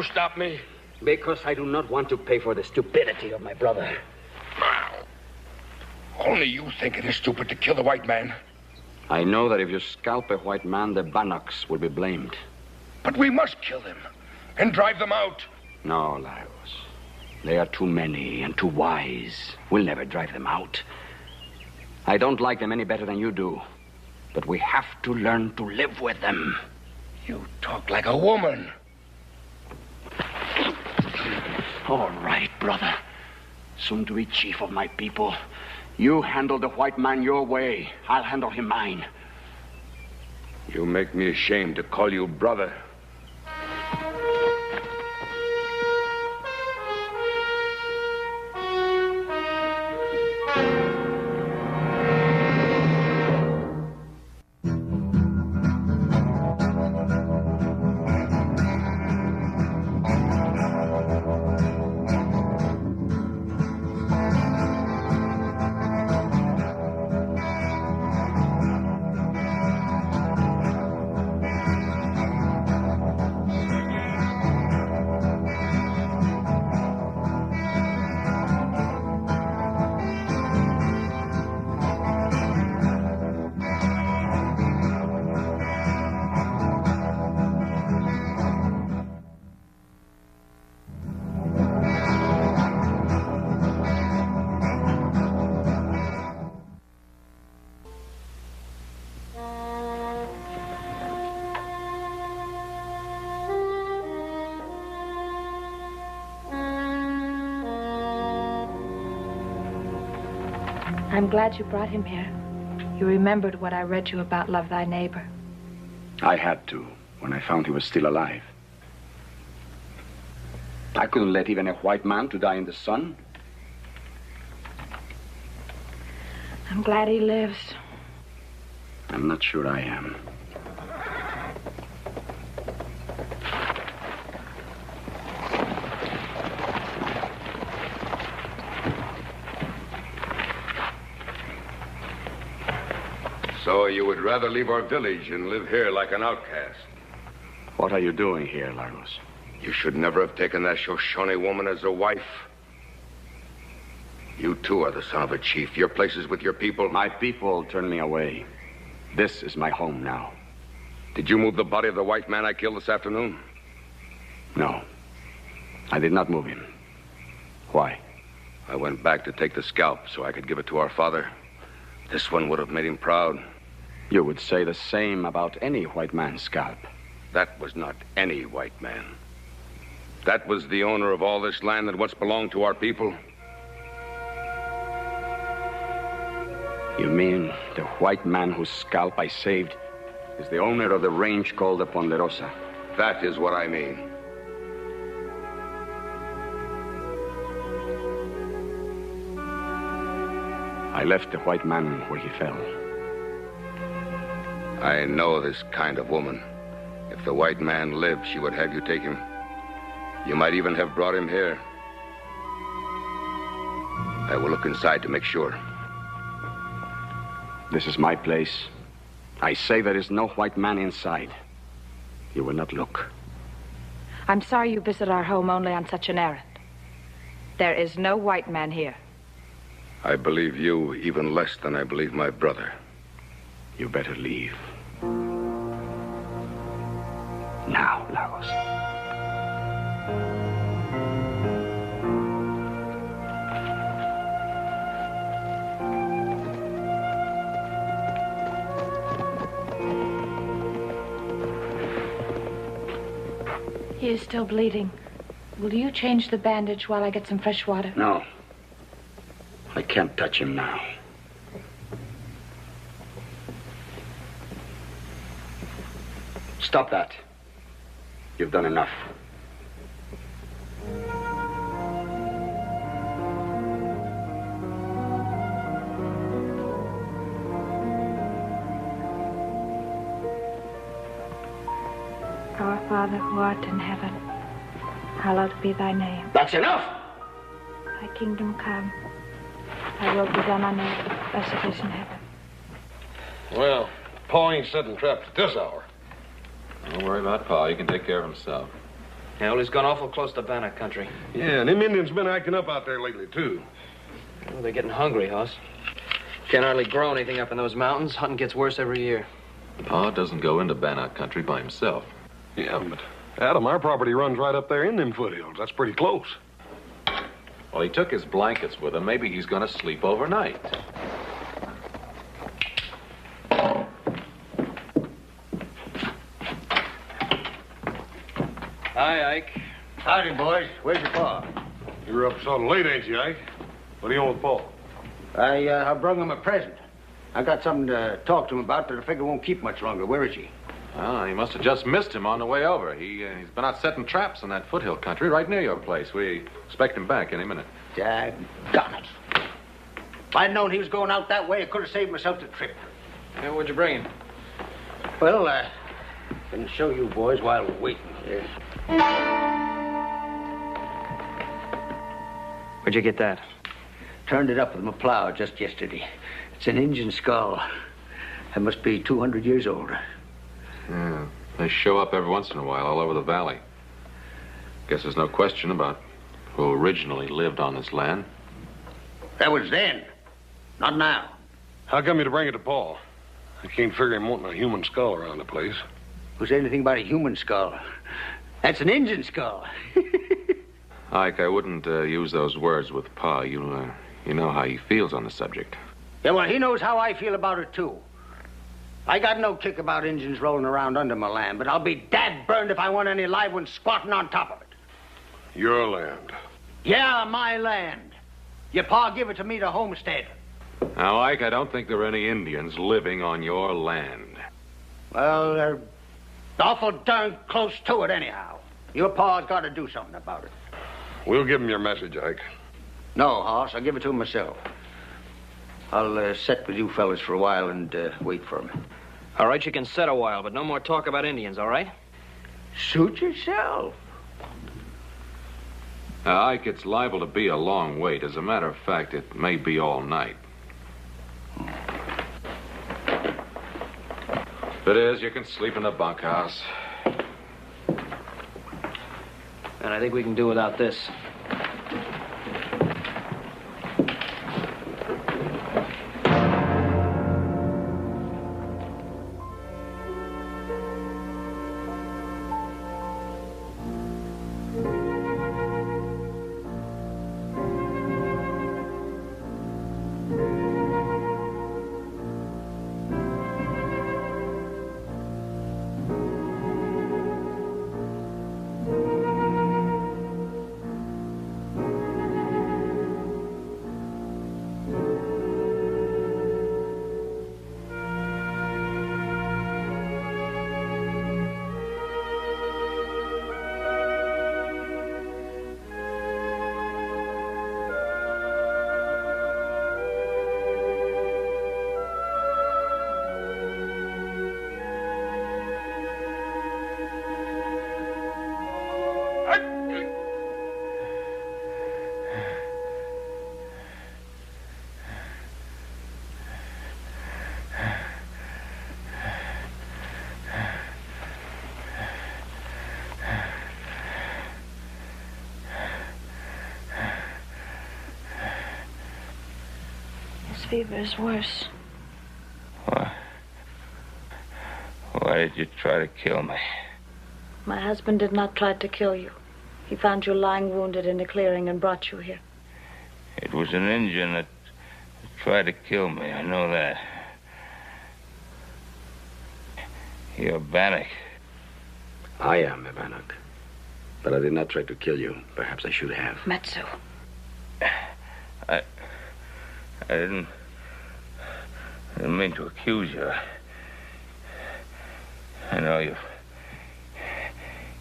you stop me? Because I do not want to pay for the stupidity of my brother. Now, only you think it is stupid to kill the white man. I know that if you scalp a white man, the Bannocks will be blamed. But we must kill them and drive them out. No, Lagos. They are too many and too wise. We'll never drive them out. I don't like them any better than you do. But we have to learn to live with them. You talk like a woman. All right, brother. Soon to be chief of my people. You handle the white man your way. I'll handle him mine. You make me ashamed to call you brother. I'm glad you brought him here. You remembered what I read you about love thy neighbor. I had to, when I found he was still alive. I couldn't let even a white man to die in the sun. I'm glad he lives. I'm not sure I am. So you would rather leave our village and live here like an outcast? What are you doing here, Lagos? You should never have taken that Shoshone woman as a wife. You too are the son of a chief. Your place is with your people. My people turned me away. This is my home now. Did you move the body of the white man I killed this afternoon? No. I did not move him. Why? I went back to take the scalp so I could give it to our father. This one would have made him proud. You would say the same about any white man's scalp. That was not any white man. That was the owner of all this land that once belonged to our people. You mean the white man whose scalp I saved is the owner of the range called the Ponderosa? That is what I mean. I left the white man where he fell. I know this kind of woman. If the white man lived, she would have you take him. You might even have brought him here. I will look inside to make sure. This is my place. I say there is no white man inside. You will not look. I'm sorry you visit our home only on such an errand. There is no white man here. I believe you even less than I believe my brother. You better leave. Now, Lagos. He is still bleeding. Will you change the bandage while I get some fresh water? No. I can't touch him now. Stop that. You've done enough. Our Father who art in heaven, hallowed be thy name. That's enough! Thy kingdom come. Thy will be done on earth as it is in heaven. Well, Pa ain't setting traps at this hour. Don't worry about Pa. He can take care of himself. Yeah, well, he's gone awful close to Bannock country. Yeah, and them Indians been acting up out there lately, too. Well, they're getting hungry, Hoss. Can't hardly grow anything up in those mountains. Hunting gets worse every year. Pa doesn't go into Bannock country by himself. Yeah, but Adam, our property runs right up there in them foothills. That's pretty close. Well, he took his blankets with him. Maybe he's going to sleep overnight. Hi, Ike. Howdy, boys. Where's your pa? You're up sort of late, ain't you, Ike? What do you want with Paul? I brung him a present. I got something to talk to him about, but I figure it won't keep much longer. Where is he? Oh, he must have just missed him on the way over. He's been out setting traps in that foothill country right near your place. We expect him back any minute. Daggone it. If I'd known he was going out that way, I could have saved myself the trip. Yeah, what'd you bring him? Well, I can show you boys while we're waiting here. Where'd you get that? Turned it up with my plow just yesterday. It's an Injun skull. It must be 200 years old. Yeah, they show up every once in a while all over the valley. Guess there's no question about who originally lived on this land. That was then. Not now. How come you to bring it to Paul? I can't figure him wanting a human skull around the place. Who said anything about a human skull? That's an Injun skull. Ike, I wouldn't use those words with Pa. You know how he feels on the subject. Yeah, well, he knows how I feel about it, too. I got no kick about Injuns rolling around under my land, but I'll be dad-burned if I want any live ones squatting on top of it. Your land. Yeah, my land. Your pa give it to me to homestead. Now, Ike, I don't think there are any Indians living on your land. Well, they're awful darn close to it anyhow. Your pa's got to do something about it. We'll give him your message, Ike. No, Hoss, I'll give it to him myself. I'll sit with you fellas for a while and wait for him. All right, you can sit a while, but no more talk about Indians, all right? Suit yourself. Ike, it's liable to be a long wait. As a matter of fact, it may be all night. If it is, you can sleep in the bunkhouse. And I think we can do without this. Fever is worse. Why did you try to kill me? My husband did not try to kill you. He found you lying wounded in the clearing and brought you here. It was an Indian that tried to kill me. I know that. You're Bannock. I am a Bannock. But I did not try to kill you. Perhaps I should have. Matsou. I didn't mean to accuse you. I know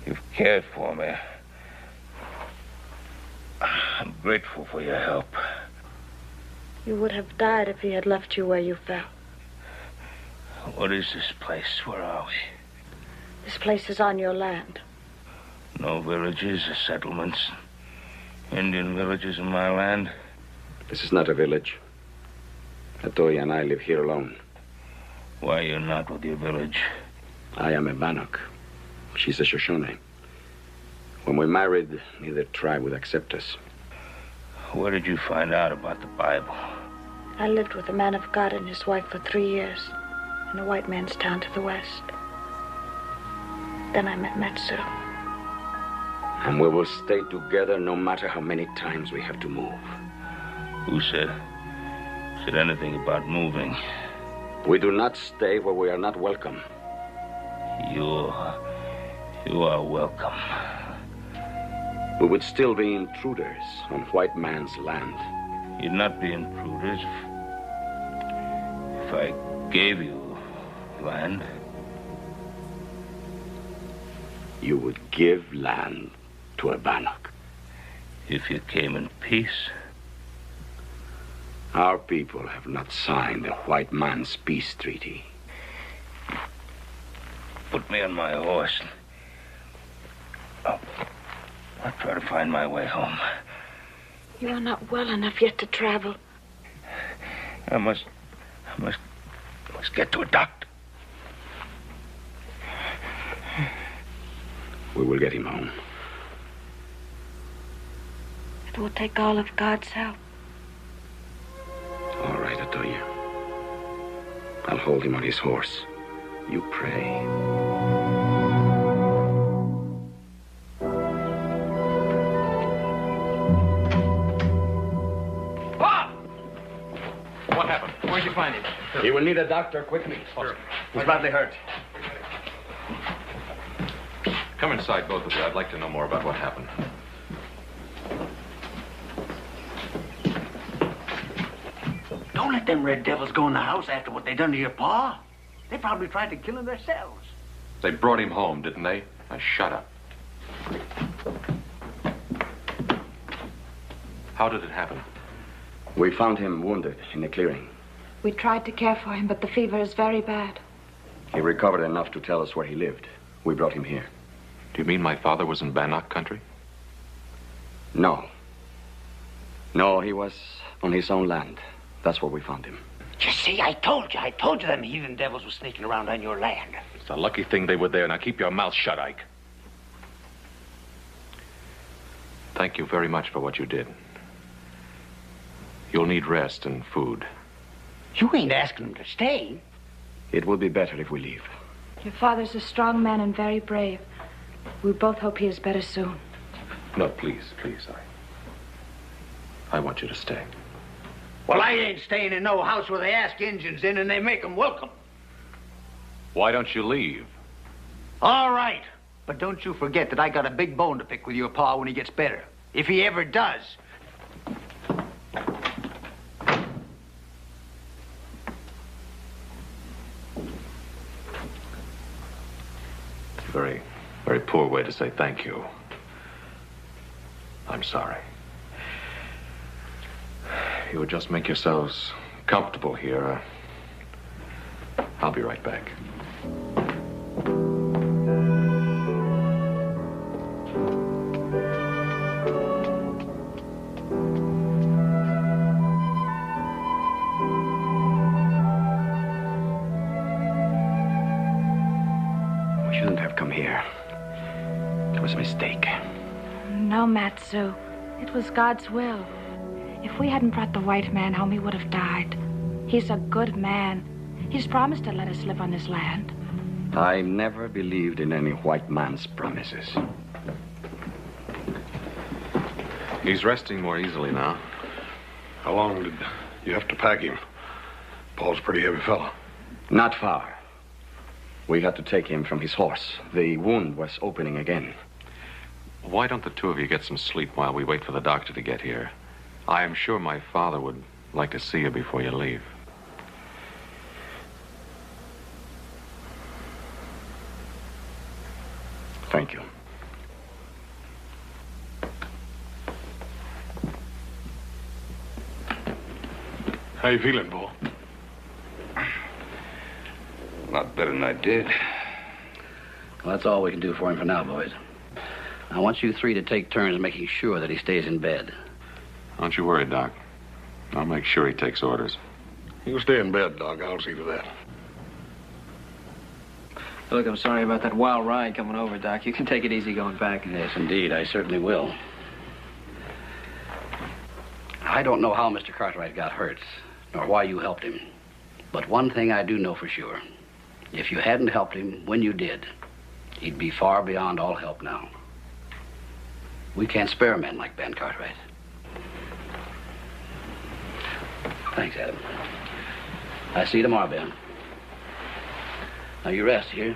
you've cared for me. I'm grateful for your help. You would have died if he had left you where you fell. What is this place? Where are we? This place is on your land. No villages or settlements. Indian villages in my land. This is not a village. Hatoya and I live here alone. Why you're not with your village? I am a Bannock. She's a Shoshone. When we married, neither tribe would accept us. Where did you find out about the Bible? I lived with a man of God and his wife for 3 years in a white man's town to the west. Then I met Matsou. And we will stay together no matter how many times we have to move. Who said anything about moving? We do not stay where we are not welcome. You are welcome. We would still be intruders on white man's land. You'd not be intruders if I gave you land. You would give land to a Bannock. If you came in peace. Our people have not signed the white man's peace treaty. Put me on my horse. I'll try to find my way home. You are not well enough yet to travel. I must get to a doctor. We will get him home. It will take all of God's help. All right, Hatoya. I'll hold him on his horse. You pray. Bob! What happened? Where'd you find him? He will need a doctor quickly. Sure. He's badly hurt. Come inside, both of you. I'd like to know more about what happened. Don't let them red devils go in the house after what they done to your pa. They probably tried to kill him themselves. They brought him home, didn't they? Now, shut up. How did it happen? We found him wounded in the clearing. We tried to care for him, but the fever is very bad. He recovered enough to tell us where he lived. We brought him here. Do you mean my father was in Bannock country? No. No, he was on his own land. That's where we found him. You see, I told you them heathen devils were sneaking around on your land. It's a lucky thing they were there. Now keep your mouth shut, Ike. Thank you very much for what you did. You'll need rest and food. You ain't asking them to stay. It will be better if we leave. Your father's a strong man and very brave. We both hope he is better soon. No, please, I want you to stay. Well, I ain't staying in no house where they ask Injuns in and they make them welcome. Why don't you leave? All right. But don't you forget that I got a big bone to pick with your pa when he gets better. If he ever does. Very, very poor way to say thank you. I'm sorry. You would just make yourselves comfortable here. I'll be right back. We shouldn't have come here. It was a mistake. No, Matsou. It was God's will. If we hadn't brought the white man home, he would have died. He's a good man. He's promised to let us live on his land. I never believed in any white man's promises. He's resting more easily now. How long did you have to pack him? Paul's a pretty heavy fella. Not far. We had to take him from his horse. The wound was opening again. Why don't the two of you get some sleep while we wait for the doctor to get here? I am sure my father would like to see you before you leave. Thank you. How you feeling, Paul? A lot better than I did. Well, that's all we can do for him for now, boys. I want you three to take turns making sure that he stays in bed. Don't you worry, Doc. I'll make sure he takes orders. You stay in bed, Doc. I'll see to that. Look, I'm sorry about that wild ride coming over, Doc. You can take it easy going back. Yes, indeed. I certainly will. I don't know how Mr. Cartwright got hurt, nor why you helped him. But one thing I do know for sure. If you hadn't helped him when you did, he'd be far beyond all help now. We can't spare men like Ben Cartwright. Thanks, Adam. I'll see you tomorrow, Ben. Now, you rest here.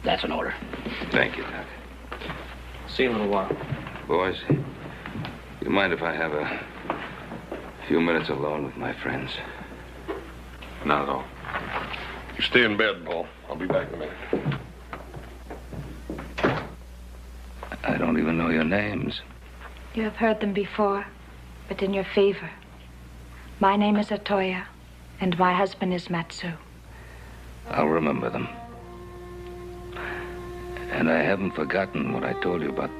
That's an order. Thank you, Doc. See you in a little while. Boys, you mind if I have a few minutes alone with my friends? Not at all. You stay in bed, Paul. I'll be back in a minute. I don't even know your names. You have heard them before, but in your favor. My name is Hatoya, and my husband is Matsou. I'll remember them. And I haven't forgotten what I told you about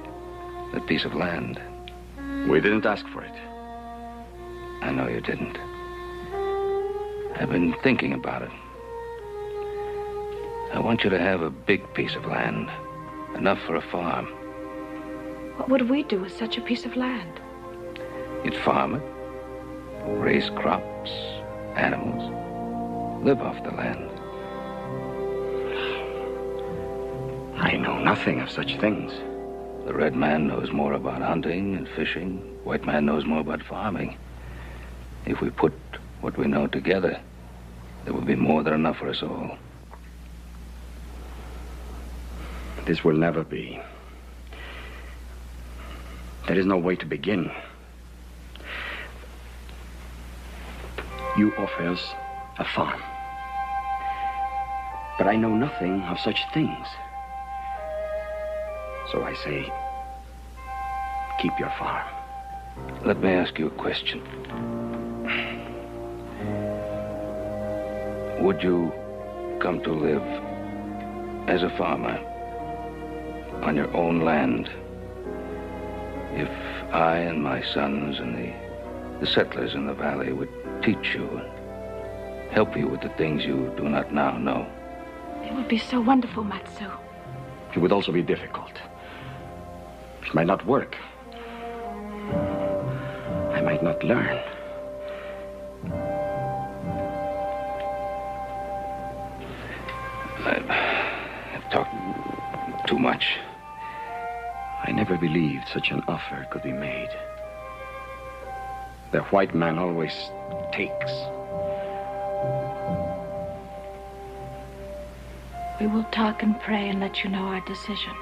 that piece of land. We didn't ask for it. I know you didn't. I've been thinking about it. I want you to have a big piece of land, enough for a farm. What would we do with such a piece of land? You'd farm it, raise crops, animals, live off the land. I know nothing of such things. The red man knows more about hunting and fishing. White man knows more about farming. If we put what we know together, there will be more than enough for us all. This will never be. There is no way to begin. You offer us a farm. But I know nothing of such things. So I say, keep your farm. Let me ask you a question. Would you come to live as a farmer on your own land if I and my sons and the settlers in the valley would teach you and help you with the things you do not now know? It would be so wonderful, Matsou. It would also be difficult. It might not work. I might not learn. I've talked too much. I never believed such an offer could be made. The white man always takes. We will talk and pray and let you know our decision.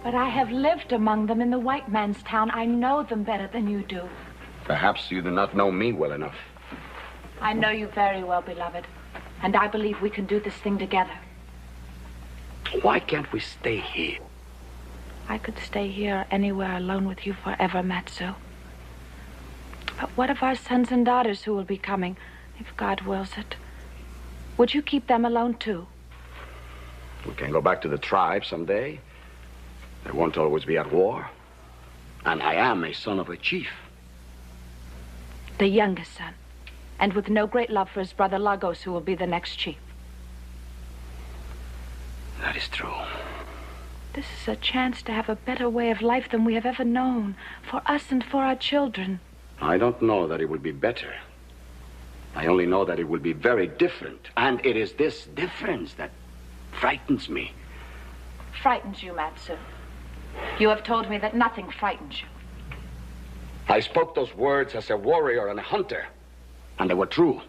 But I have lived among them in the white man's town. I know them better than you do. Perhaps you do not know me well enough. I know you very well, beloved. And I believe we can do this thing together. Why can't we stay here? I could stay here anywhere alone with you forever, Matsou. But what of our sons and daughters who will be coming, if God wills it? Would you keep them alone, too? We can go back to the tribe someday. They won't always be at war. And I am a son of a chief. The youngest son. And with no great love for his brother Lagos, who will be the next chief. That is true. This is a chance to have a better way of life than we have ever known. For us and for our children. I don't know that it will be better. I only know that it will be very different. And it is this difference that frightens me. Frightens you, Matsou? You have told me that nothing frightens you. I spoke those words as a warrior and a hunter. And they were true.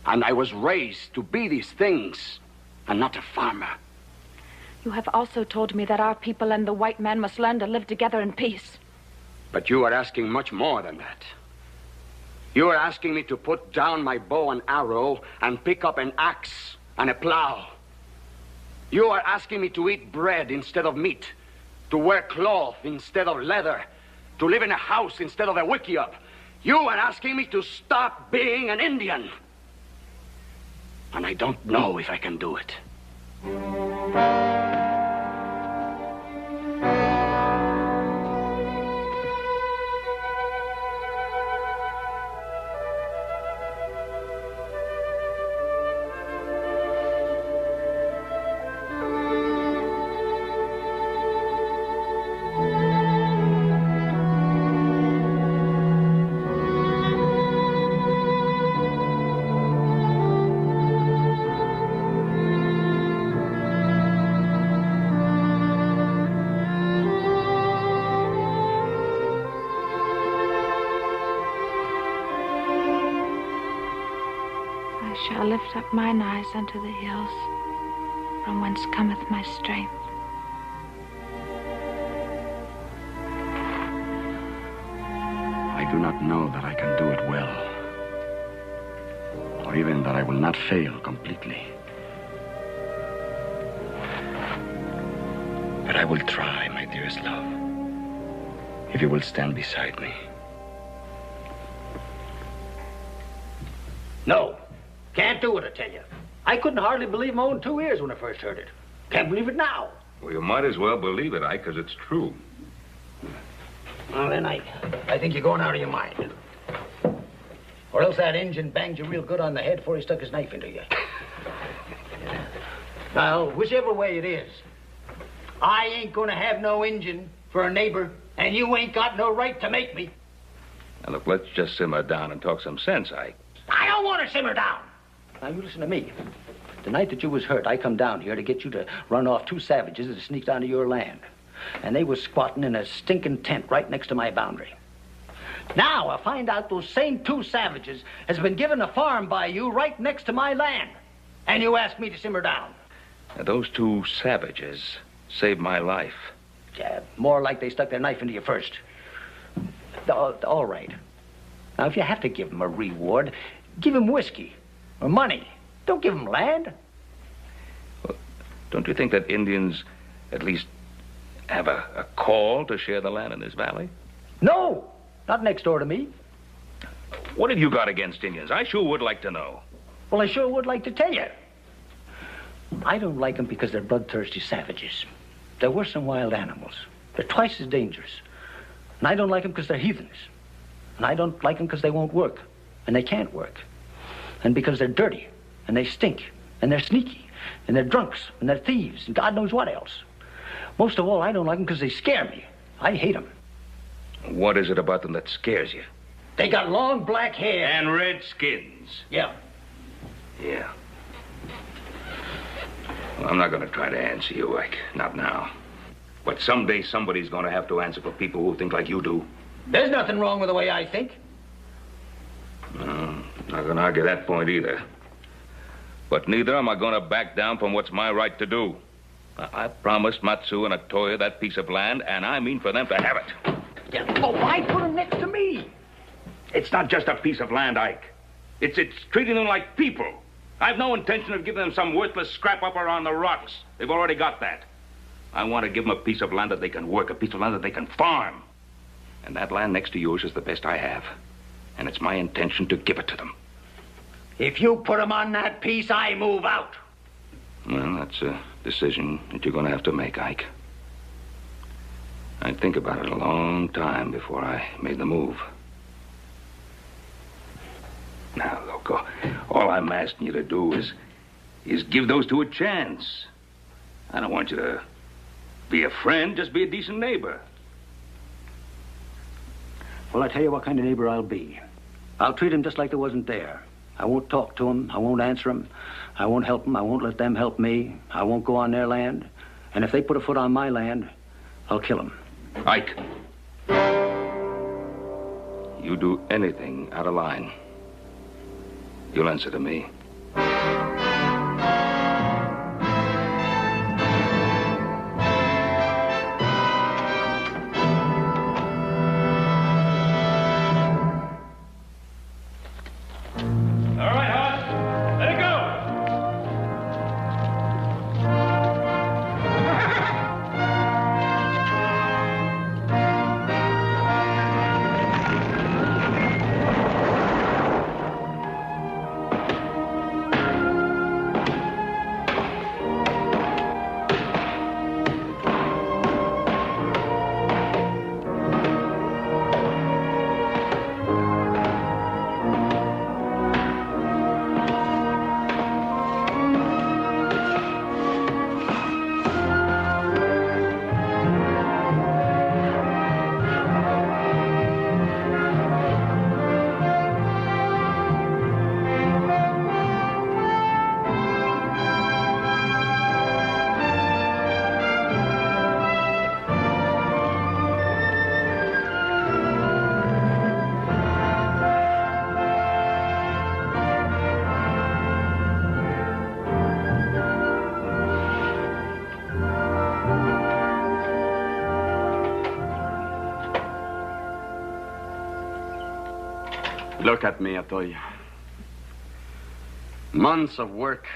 And I was raised to be these things and not a farmer. You have also told me that our people and the white man must learn to live together in peace. But you are asking much more than that. You are asking me to put down my bow and arrow and pick up an axe and a plow. You are asking me to eat bread instead of meat, to wear cloth instead of leather, to live in a house instead of a wickiup. You are asking me to stop being an Indian. And I don't know if I can do it. I shall lift up mine eyes unto the hills, from whence cometh my strength. I do not know that I can do it well, or even that I will not fail completely. But I will try, my dearest love, if you will stand beside me. No. Can't do it, I tell you. I couldn't hardly believe my own 2 ears when I first heard it. Can't believe it now. Well, you might as well believe it, Ike, because it's true. Well, then, I think you're going out of your mind. Or else that Injun banged you real good on the head before he stuck his knife into you. Now, whichever way it is, I ain't gonna have no Injun for a neighbor, and you ain't got no right to make me. Now, look, let's just simmer down and talk some sense, Ike. I don't want to simmer down. Now, you listen to me. The night that you was hurt, I come down here to get you to run off 2 savages that sneaked onto your land. And they was squatting in a stinking tent right next to my boundary. Now, I find out those same 2 savages has been given a farm by you right next to my land. And you ask me to simmer down. Now, those 2 savages saved my life. Yeah, more like they stuck their knife into you first. All right. Now, if you have to give them a reward, give them whiskey or money. Don't give them land. Well, don't you think that Indians at least have a call to share the land in this valley? No, not next door to me. What have you got against Indians? I sure would like to know. Well, I sure would like to tell you. I don't like them because they're bloodthirsty savages. They're worse than wild animals. They're twice as dangerous. And I don't like them because they're heathens. And I don't like them because they won't work. And they can't work. And because they're dirty. And they stink. And they're sneaky. And they're drunks. And they're thieves. And God knows what else. Most of all, I don't like them because they scare me. I hate them. What is it about them that scares you? They got long black hair. And red skins. Yeah. Yeah. Well, I'm not going to try to answer you, Ike. Not now. But someday somebody's going to have to answer for people who think like you do. There's nothing wrong with the way I think. No, not going to argue that point either. But neither am I going to back down from what's my right to do. I promised Matsou and Hatoya that piece of land, and I mean for them to have it. Yeah. Oh, why put them next to me? It's not just a piece of land, Ike. It's treating them like people. I've no intention of giving them some worthless scrap up around the rocks. They've already got that. I want to give them a piece of land that they can work, a piece of land that they can farm. And that land next to yours is the best I have. And it's my intention to give it to them. If you put them on that piece, I move out. Well, that's a decision that you're going to have to make, Ike. I'd think about it a long time before I made the move. Now, look, all I'm asking you to do is give those 2 a chance. I don't want you to be a friend, just be a decent neighbor. Well, I tell you what kind of neighbor I'll be. I'll treat him just like they wasn't there. I won't talk to him. I won't answer him. I won't help them. I won't let them help me. I won't go on their land. And if they put a foot on my land, I'll kill them. Ike, you do anything out of line, you'll answer to me. Look at me, Hatoya. Months of work,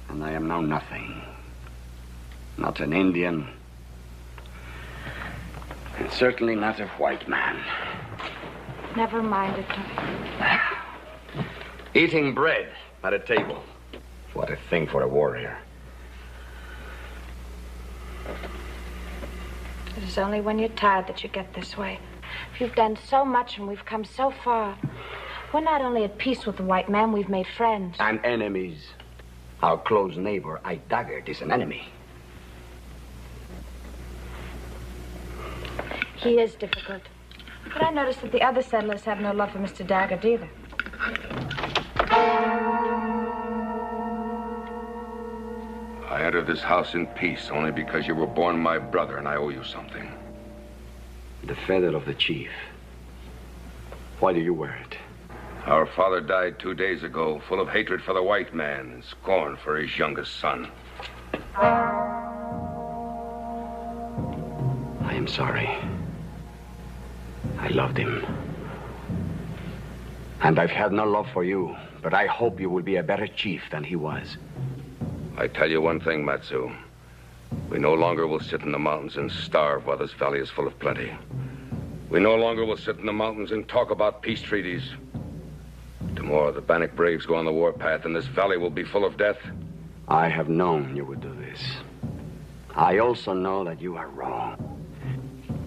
and I am now nothing. Not an Indian, and certainly not a white man. Never mind, Hatoya. Eating bread at a table. What a thing for a warrior. It is only when you're tired that you get this way. If you've done so much and we've come so far, we're not only at peace with the white man, we've made friends. And enemies. Our close neighbor, Daggert, is an enemy. He is difficult. But I noticed that the other settlers have no love for Mr. Daggert either. I entered this house in peace only because you were born my brother and I owe you something. The feather of the chief. Why do you wear it? Our father died 2 days ago, full of hatred for the white man and scorn for his youngest son. I am sorry. I loved him. And I've had no love for you, but I hope you will be a better chief than he was. I tell you one thing, Matsou. We no longer will sit in the mountains and starve while this valley is full of plenty. We no longer will sit in the mountains and talk about peace treaties. Tomorrow, the Bannock braves go on the warpath, and this valley will be full of death. I have known you would do this. I also know that you are wrong.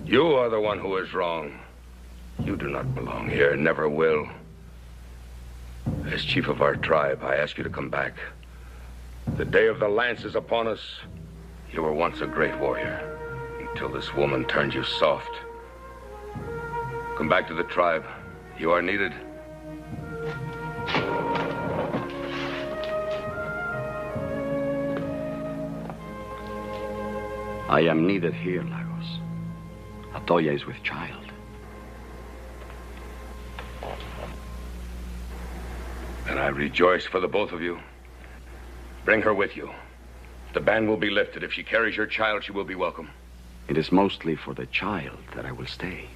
You are the one who is wrong. You do not belong here, never will. As chief of our tribe, I ask you to come back. The day of the lance is upon us. You were once a great warrior, until this woman turned you soft. Come back to the tribe. You are needed. I am needed here, Lagos. Hatoya is with child. And I rejoice for the both of you. Bring her with you. The ban will be lifted. If she carries your child, she will be welcome. It is mostly for the child that I will stay.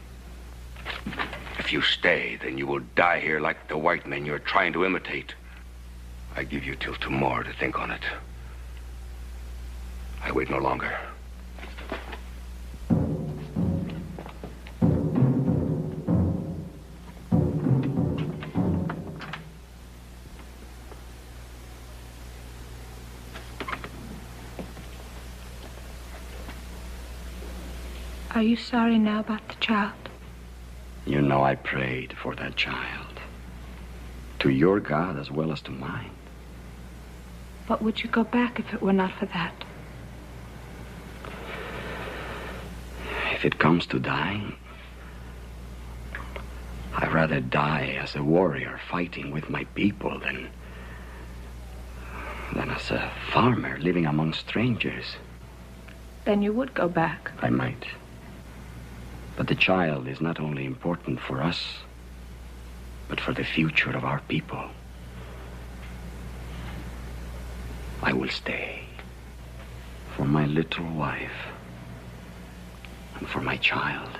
If you stay, then you will die here like the white men you're trying to imitate. I give you till tomorrow to think on it. I wait no longer. Are you sorry now about the child? You know I prayed for that child. To your God as well as to mine. But would you go back if it were not for that? If it comes to dying, I'd rather die as a warrior fighting with my people than as a farmer living among strangers. Then you would go back. I might. But the child is not only important for us, but for the future of our people. I will stay. For my little wife. And for my child.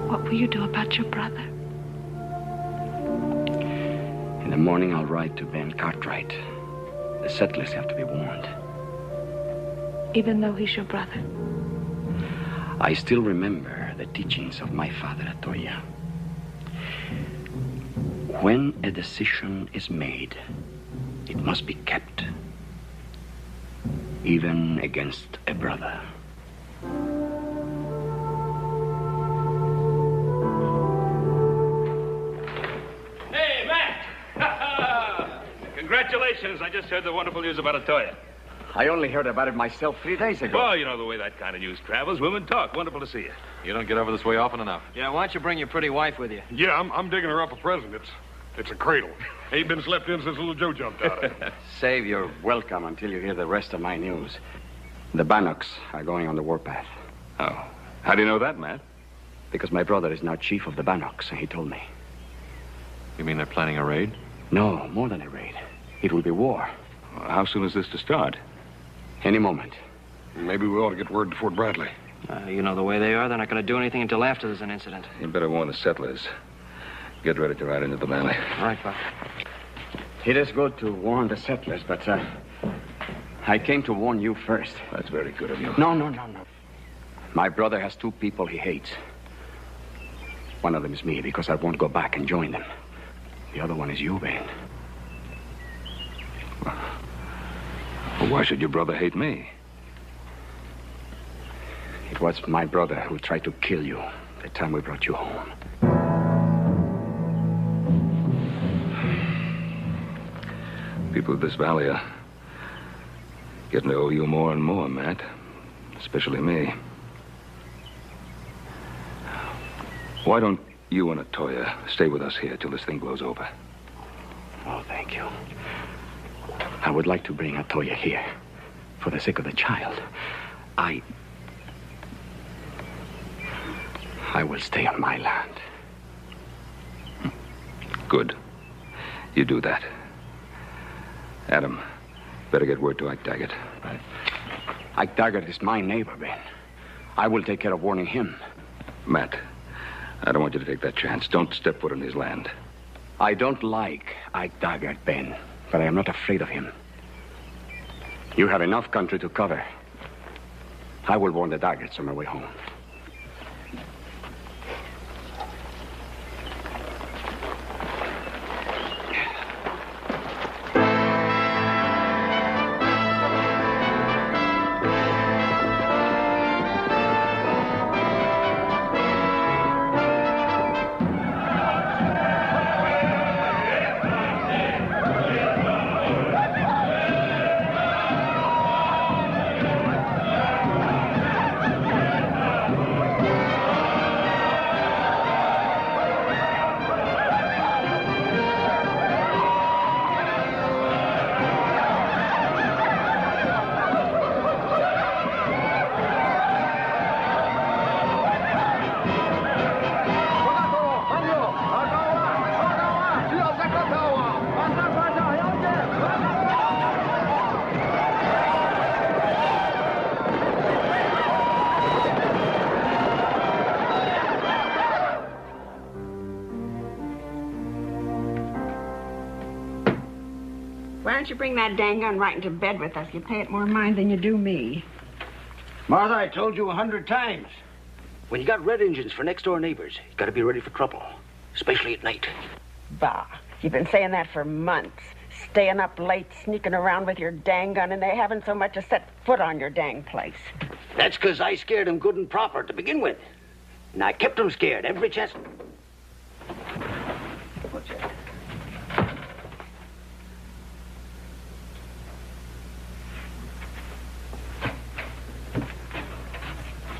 What will you do about your brother? In the morning, I'll ride to Ben Cartwright. The settlers have to be warned. Even though he's your brother? I still remember the teachings of my father, Hatoya. When a decision is made, it must be kept. Even against a brother. Hey, Matt! Congratulations. I just heard the wonderful news about Hatoya. I only heard about it myself 3 days ago. Well, you know the way that kind of news travels. Women talk. Wonderful to see you. You don't get over this way often enough. Yeah, why don't you bring your pretty wife with you? Yeah, I'm digging her up a present. It's a cradle. Ain't been slept in since little Joe jumped out of it. Save your welcome until you hear the rest of my news. The Bannocks are going on the warpath. Oh. How do you know that, Matt? Because my brother is now chief of the Bannocks, and he told me. You mean they're planning a raid? No, more than a raid. It will be war. Well, how soon is this to start? Any moment. Maybe we ought to get word to Fort Bradley. You know the way they are. They're not going to do anything until after there's an incident. You better warn the settlers. Get ready to ride into the valley. All right, Buck. It is good to warn the settlers, but I came to warn you first. That's very good of you. No. My brother has two people he hates. One of them is me, because I won't go back and join them. The other one is you, Ben. Well, why should your brother hate me? It was my brother who tried to kill you the time we brought you home. People of this valley are getting to owe you more and more, Matt. Especially me. Why don't you and Hatoya stay with us here till this thing blows over? Oh, thank you. I would like to bring Hatoya here for the sake of the child. I will stay on my land. Good. You do that. Adam, better get word to Ike Daggett. Right. Ike Daggett is my neighbor, Ben. I will take care of warning him. Matt, I don't want you to take that chance. Don't step foot on his land. I don't like Ike Daggett, Ben, but I am not afraid of him. You have enough country to cover. I will warn the Daggetts on my way home. Why don't you bring that dang gun right into bed with us? You pay it more mind than you do me. Martha, I told you 100 times. When you got red engines for next-door neighbors, you got to be ready for trouble, especially at night. Bah, you've been saying that for months. Staying up late, sneaking around with your dang gun, and they haven't so much as set foot on your dang place. That's because I scared them good and proper to begin with. And I kept them scared every chance. What's that?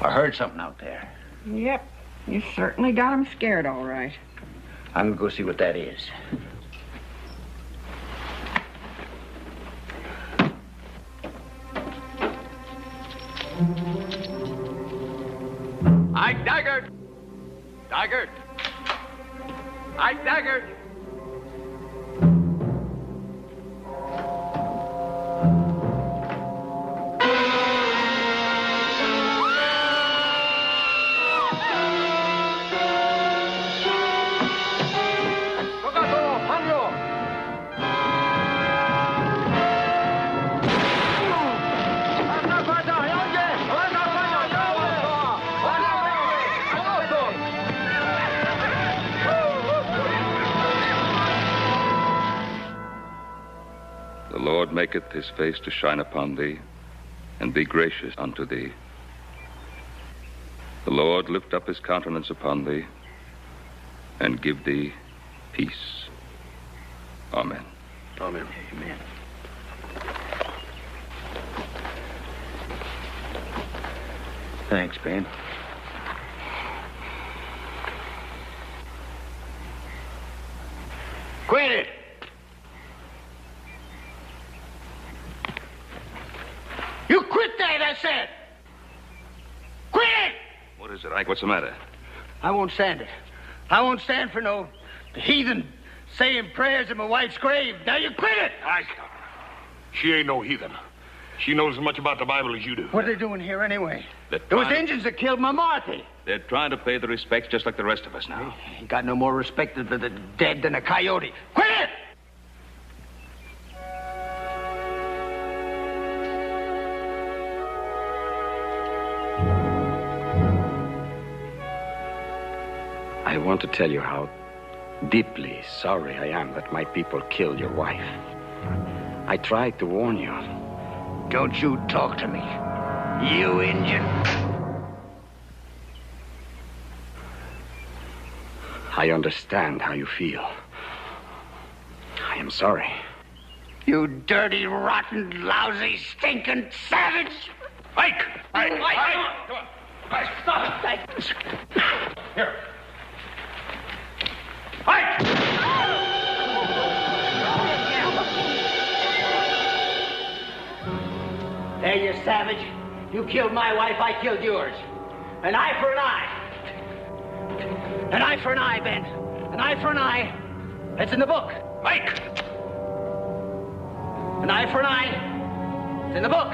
I heard something out there. Yep, you certainly got them scared, all right. I'm gonna go see what that is. Ike Daggett! Daggett! Ike Daggett! The Lord maketh his face to shine upon thee, and be gracious unto thee. The Lord lift up his countenance upon thee, and give thee peace. Amen. Amen. Amen. Thanks, Ben. Quit it! You quit that, I said! Quit it! What is it, Ike? What's the matter? I won't stand it. I won't stand for no heathen saying prayers at my wife's grave. Now you quit it! Ike, she ain't no heathen. She knows as much about the Bible as you do. What are they doing here anyway? They're Those trying- Indians that killed my Marthy. They're trying to pay the respects just like the rest of us now. He got no more respect for the dead than a coyote. Quit it! I want to tell you how deeply sorry I am that my people killed your wife. I tried to warn you. Don't you talk to me, you Indian. I understand how you feel. I am sorry. You dirty, rotten, lousy, stinking savage! Ike! Ike! Come on. Ike, stop! Ike. Here. Ike! There, you savage. You killed my wife, I killed yours. An eye for an eye. An eye for an eye, Ben. An eye for an eye. It's in the book. Ike! An eye for an eye. It's in the book.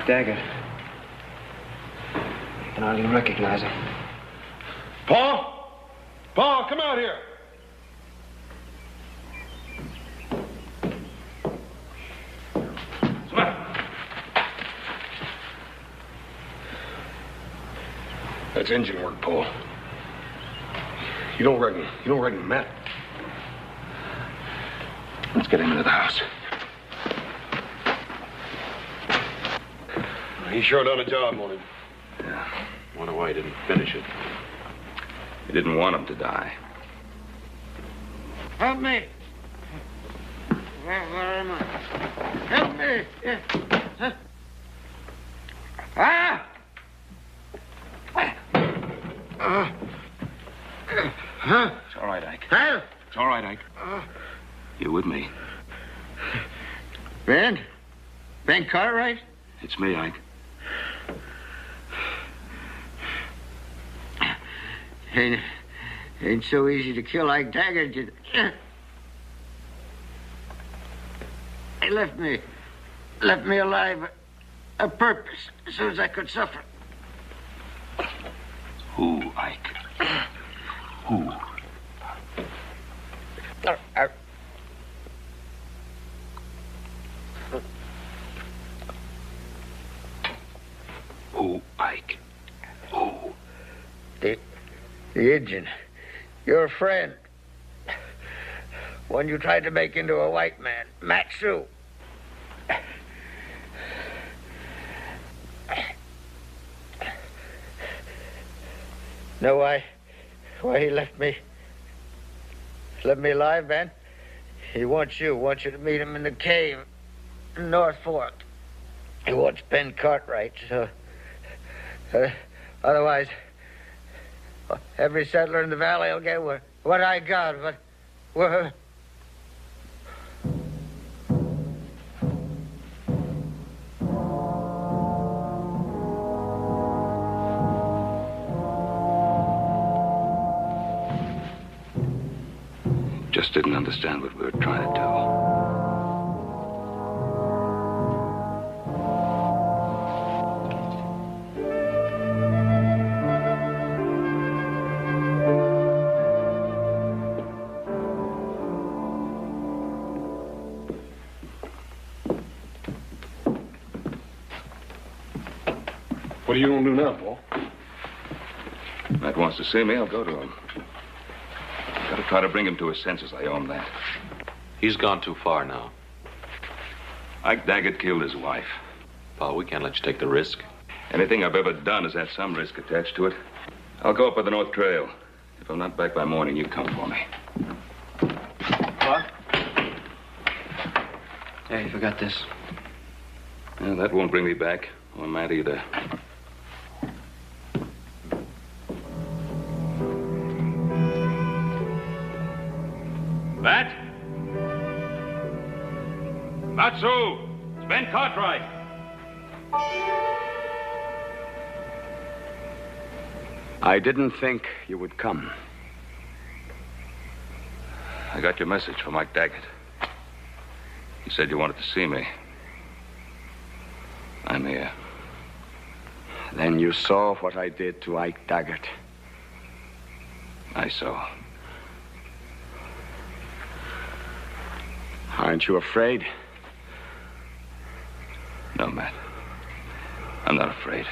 Daggett. I can hardly recognize him. Paul? Paul, come out here. Come on. That's engine work, Paul. You don't reckon Matt. Let's get him into the house. He sure done a job on him. Yeah. Wonder why he didn't finish it. He didn't want him to die. Help me. Where am I? Help me. Ah! It's all right, Ike. Help! It's all right, Ike. You're with me. Ben? Ben Cartwright? It's me, Ike. Ain't so easy to kill like Daggett. He left me alive a purpose as soon as I could suffer. Who, Ike? Who? Who, Ike? Who? The Indian. Your friend. One you tried to make into a white man. Matsou. Know why he left me alive, Ben? He wants you to meet him in the cave in North Fork. He wants Ben Cartwright, so otherwise every settler in the valley will get what I got, but Just didn't understand what we were trying to do. What are you going to do now, Paul? Matt wants to see me. I'll go to him. Got to try to bring him to his senses. I own that. He's gone too far now. Ike Daggett killed his wife. Paul, we can't let you take the risk. Anything I've ever done has had some risk attached to it. I'll go up by the North Trail. If I'm not back by morning, you come for me. What? Hey, you forgot this. Well, that won't bring me back. Or Matt either. Matt? Matsou! It's Ben Cartwright. I didn't think you would come. I got your message from Mike Daggett. He said you wanted to see me. I'm here. Then you saw what I did to Ike Daggett. I saw. Aren't you afraid? No, Matt. I'm not afraid.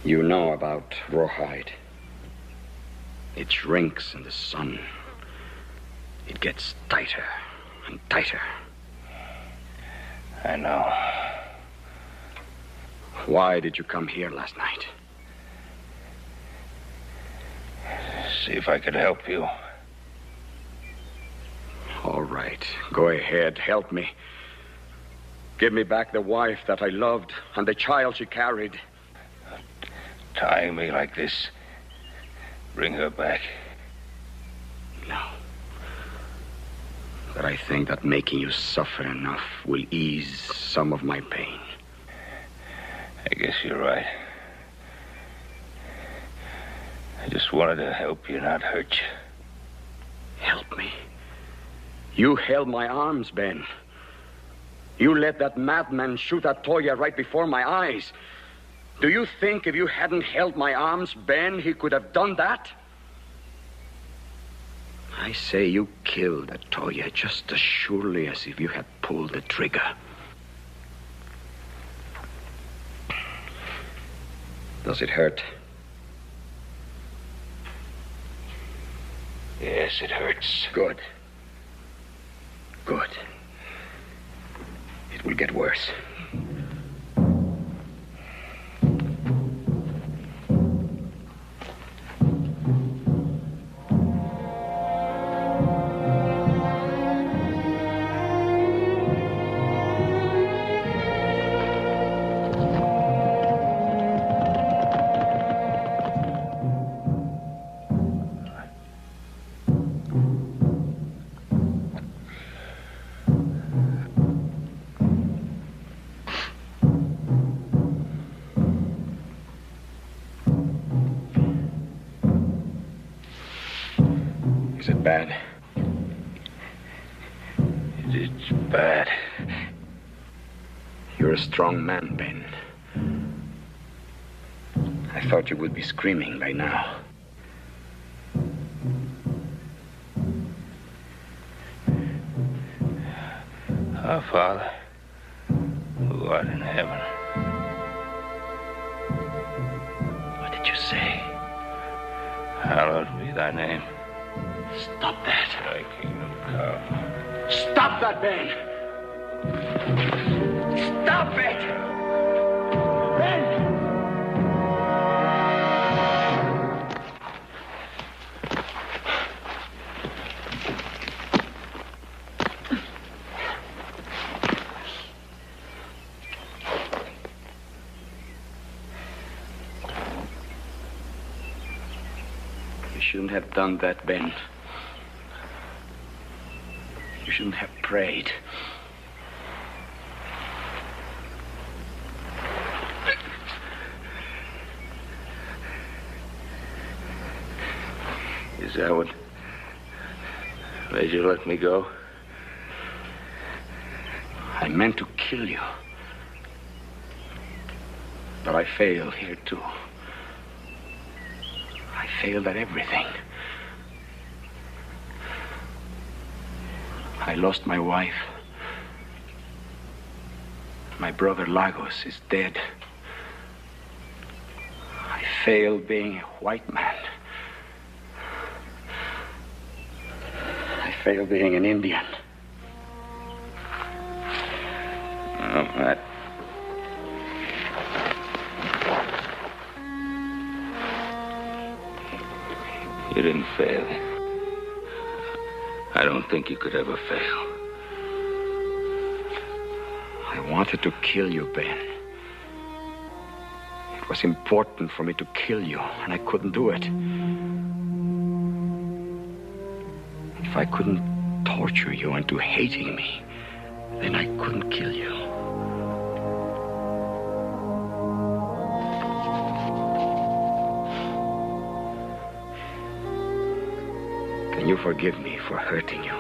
You know about rawhide. It shrinks in the sun. It gets tighter and tighter. I know. Why did you come here last night? See if I could help you. All right. Go ahead. Help me. Give me back the wife that I loved and the child she carried. Tying me like this. Bring her back. No. But I think that making you suffer enough will ease some of my pain. I guess you're right. I just wanted to help you, not hurt you. Help me? You held my arms, Ben. You let that madman shoot Hatoya right before my eyes. Do you think if you hadn't held my arms, Ben, he could have done that? I say you killed Hatoya just as surely as if you had pulled the trigger. Does it hurt? Yes, it hurts. Good. Good. It will get worse. Bad. It's bad. You're a strong man, Ben. I thought you would be screaming by now. Our Father, who art in heaven. What did you say? Hallowed be thy name. Stop that. Thy kingdom come. Stop that, Ben! Stop it! Ben! You shouldn't have done that, Ben. You shouldn't have prayed. Is that what made you let me go? I meant to kill you. But I failed here, too. I failed at everything. I lost my wife. My brother Lagos is dead. failed being a white man. I failed being an Indian. Oh, Matt. You didn't fail. I don't think you could ever fail. I wanted to kill you, Ben. It was important for me to kill you, and I couldn't do it. If I couldn't torture you into hating me, then I couldn't kill you. Can you forgive me for hurting you?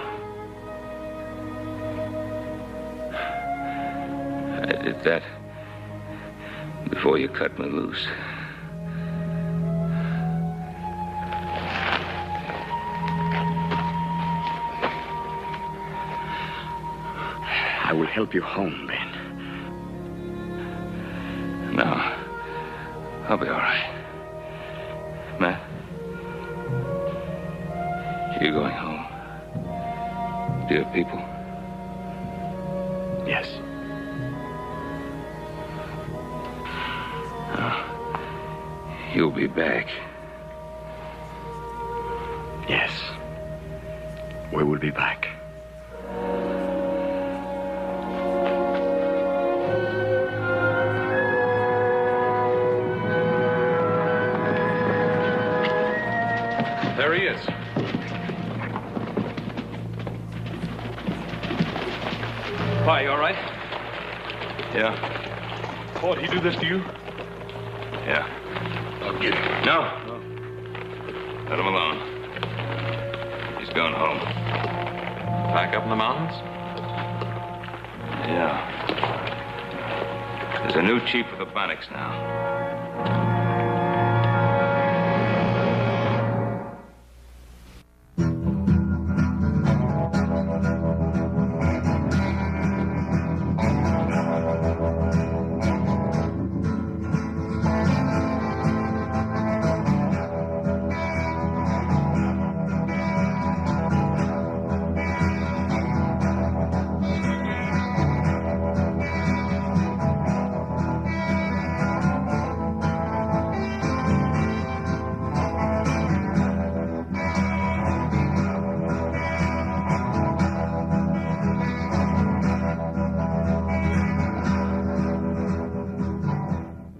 I did that before you cut me loose. I will help you home, Ben. No. I'll be all right. Matt? You're going home? Do you have people? Yes. You'll be back. Yes. We will be back. There he is. Why, you all right? Yeah. Oh, did he do this to you? Yeah. I'll get him. No. Let him alone. He's going home. Back up in the mountains? Yeah. There's a new chief of the Banics now.